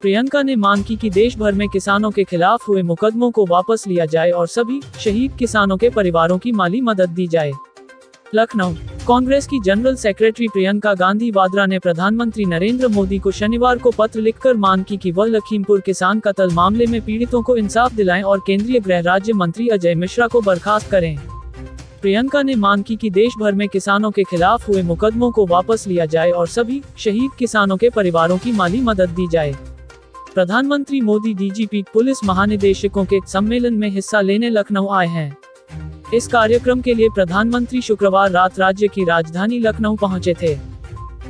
प्रियंका ने मांग की कि देश भर में किसानों के खिलाफ हुए मुकदमों को वापस लिया जाए और सभी शहीद किसानों के परिवारों की माली मदद दी जाए। लखनऊ। कांग्रेस की जनरल सेक्रेटरी प्रियंका गांधी वाड्रा ने प्रधानमंत्री नरेंद्र मोदी को शनिवार को पत्र लिखकर मांग की कि वह लखीमपुर किसान कत्ल मामले में पीड़ितों को इंसाफ दिलाएं और केंद्रीय गृह राज्य मंत्री अजय मिश्रा को बर्खास्त करें। प्रियंका ने मांग की कि देश भर में किसानों के खिलाफ हुए मुकदमों को वापस लिया जाए और सभी शहीद किसानों के परिवारों की माली मदद दी जाए। प्रधानमंत्री मोदी डीजीपी पुलिस महानिदेशकों के सम्मेलन में हिस्सा लेने लखनऊ आए हैं। इस कार्यक्रम के लिए प्रधानमंत्री शुक्रवार रात राज्य की राजधानी लखनऊ पहुंचे थे।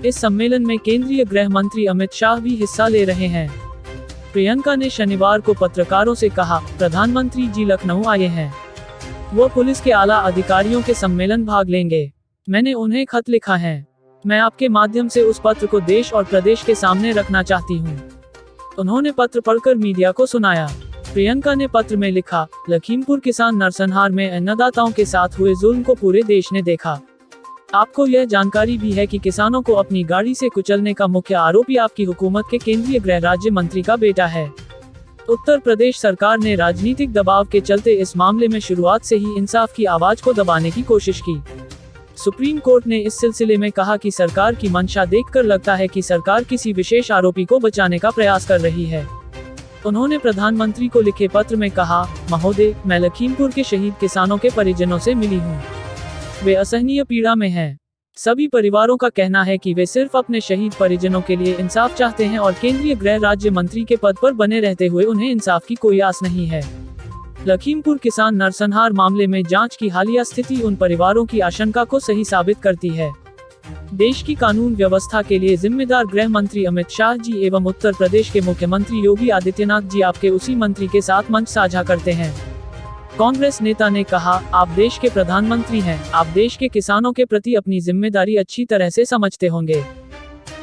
इस सम्मेलन में केंद्रीय गृह मंत्री अमित शाह भी हिस्सा ले रहे हैं। प्रियंका ने शनिवार को पत्रकारों से कहा, प्रधानमंत्री जी लखनऊ आए हैं। वो पुलिस के आला अधिकारियों के सम्मेलन भाग लेंगे। मैंने उन्हें खत लिखा है। मैं आपके माध्यम से उस पत्र को देश और प्रदेश के सामने रखना चाहती हूँ। उन्होंने पत्र पढ़कर मीडिया को सुनाया। प्रियंका ने पत्र में लिखा, लखीमपुर किसान नरसंहार में अन्नदाताओं के साथ हुए जुल्म को पूरे देश ने देखा। आपको यह जानकारी भी है कि किसानों को अपनी गाड़ी से कुचलने का मुख्य आरोपी आपकी हुकूमत के केंद्रीय गृह राज्य मंत्री का बेटा है। उत्तर प्रदेश सरकार ने राजनीतिक दबाव के चलते इस मामले में शुरुआत से ही इंसाफ की आवाज को दबाने की कोशिश की। सुप्रीम कोर्ट ने इस सिलसिले में कहा कि सरकार की मंशा देखकर लगता है कि सरकार किसी विशेष आरोपी को बचाने का प्रयास कर रही है। उन्होंने प्रधानमंत्री को लिखे पत्र में कहा, महोदय, मैं लखीमपुर के शहीद किसानों के परिजनों से मिली हूँ। वे असहनीय पीड़ा में हैं। सभी परिवारों का कहना है कि वे सिर्फ अपने शहीद परिजनों के लिए इंसाफ चाहते हैं और केंद्रीय गृह राज्य मंत्री के पद पर बने रहते हुए उन्हें इंसाफ की कोई आस नहीं है। लखीमपुर किसान नरसंहार मामले में जांच की हालिया स्थिति उन परिवारों की आशंका को सही साबित करती है। देश की कानून व्यवस्था के लिए जिम्मेदार गृह मंत्री अमित शाह जी एवं उत्तर प्रदेश के मुख्यमंत्री योगी आदित्यनाथ जी आपके उसी मंत्री के साथ मंच साझा करते हैं। कांग्रेस नेता ने कहा, आप देश के प्रधानमंत्री हैं, आप देश के किसानों के प्रति अपनी जिम्मेदारी अच्छी तरह से समझते होंगे।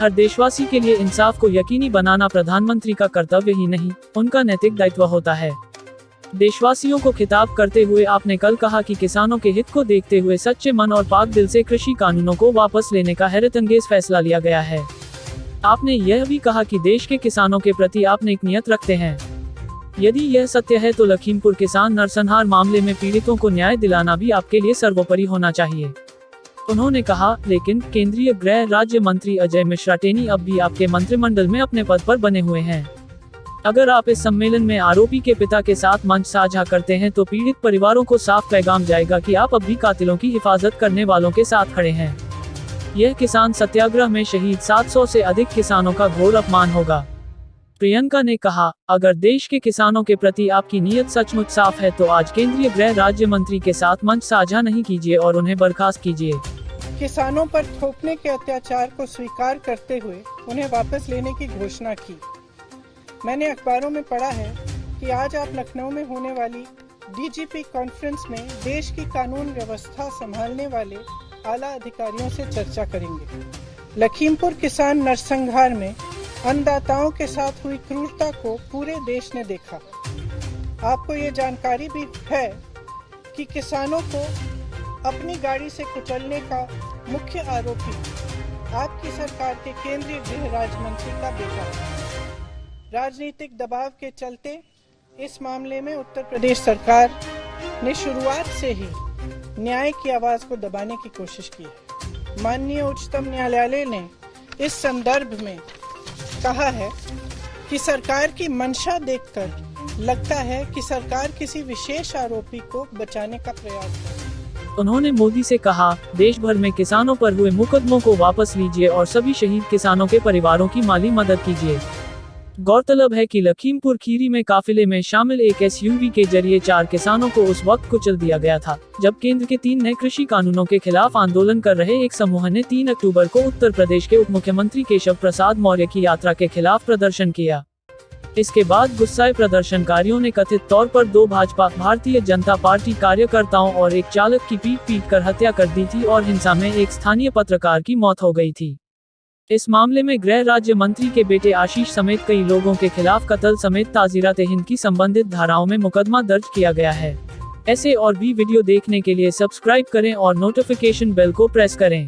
हर देशवासी के लिए इंसाफ को यकीनी बनाना प्रधानमंत्री का कर्तव्य ही नहीं, उनका नैतिक दायित्व होता है। देशवासियों को खिताब करते हुए आपने कल कहा कि किसानों के हित को देखते हुए सच्चे मन और पाक दिल से कृषि कानूनों को वापस लेने का हैरतअंगेज फैसला लिया गया है। आपने यह भी कहा कि देश के किसानों के प्रति आप नेक नियत रखते हैं। यदि यह सत्य है तो लखीमपुर किसान नरसंहार मामले में पीड़ितों को न्याय दिलाना भी आपके लिए सर्वोपरि होना चाहिए। उन्होंने कहा, लेकिन केंद्रीय गृह राज्य मंत्री अजय मिश्रा टेनी अब भी आपके मंत्रिमंडल में अपने पद पर बने हुए हैं। अगर आप इस सम्मेलन में आरोपी के पिता के साथ मंच साझा करते हैं तो पीड़ित परिवारों को साफ पैगाम जाएगा कि आप अब भी कातिलों की हिफाजत करने वालों के साथ खड़े हैं। यह किसान सत्याग्रह में शहीद 700 से अधिक किसानों का घोर अपमान होगा। प्रियंका ने कहा, अगर देश के किसानों के प्रति आपकी नीयत सचमुच साफ है तो आज केंद्रीय गृह राज्य मंत्री के साथ मंच साझा नहीं कीजिए और उन्हें बर्खास्त कीजिए। किसानों पर थोपने के अत्याचार को स्वीकार करते हुए उन्हें वापस लेने की घोषणा की। मैंने अखबारों में पढ़ा है कि आज आप लखनऊ में होने वाली डीजीपी कॉन्फ्रेंस में देश की कानून व्यवस्था संभालने वाले आला अधिकारियों से चर्चा करेंगे। लखीमपुर किसान नरसंहार में अन्नदाताओं के साथ हुई क्रूरता को पूरे देश ने देखा। आपको ये जानकारी भी है कि किसानों को अपनी गाड़ी से कुचलने का मुख्य आरोपी आपकी सरकार के केंद्रीय गृह राज्य मंत्री का बेटा है। राजनीतिक दबाव के चलते इस मामले में उत्तर प्रदेश सरकार ने शुरुआत से ही न्याय की आवाज को दबाने की कोशिश की है। माननीय उच्चतम न्यायालय ने इस संदर्भ में कहा है कि सरकार की मंशा देखकर लगता है कि सरकार किसी विशेष आरोपी को बचाने का प्रयास कर। उन्होंने मोदी से कहा, देश भर में किसानों पर हुए मुकदमों को वापस लीजिए और सभी शहीद किसानों के परिवारों की माली मदद कीजिए। गौरतलब है कि लखीमपुर खीरी में काफिले में शामिल एक एसयूवी के जरिए 4 किसानों को उस वक्त कुचल दिया गया था जब केंद्र के 3 नए कृषि कानूनों के खिलाफ आंदोलन कर रहे एक समूह ने 3 अक्टूबर को उत्तर प्रदेश के उप मुख्यमंत्री केशव प्रसाद मौर्य की यात्रा के खिलाफ प्रदर्शन किया। इसके बाद गुस्साए प्रदर्शनकारियों ने कथित तौर पर 2 भाजपा भारतीय जनता पार्टी कार्यकर्ताओं और एक चालक की पीट कर हत्या कर दी थी और हिंसा में एक स्थानीय पत्रकार की मौत हो गई थी। इस मामले में गृह राज्य मंत्री के बेटे आशीष समेत कई लोगों के खिलाफ कत्ल समेत ताज़ीरात-ए-हिंद की संबंधित धाराओं में मुकदमा दर्ज किया गया है। ऐसे और भी वीडियो देखने के लिए सब्सक्राइब करें और नोटिफिकेशन बेल को प्रेस करें।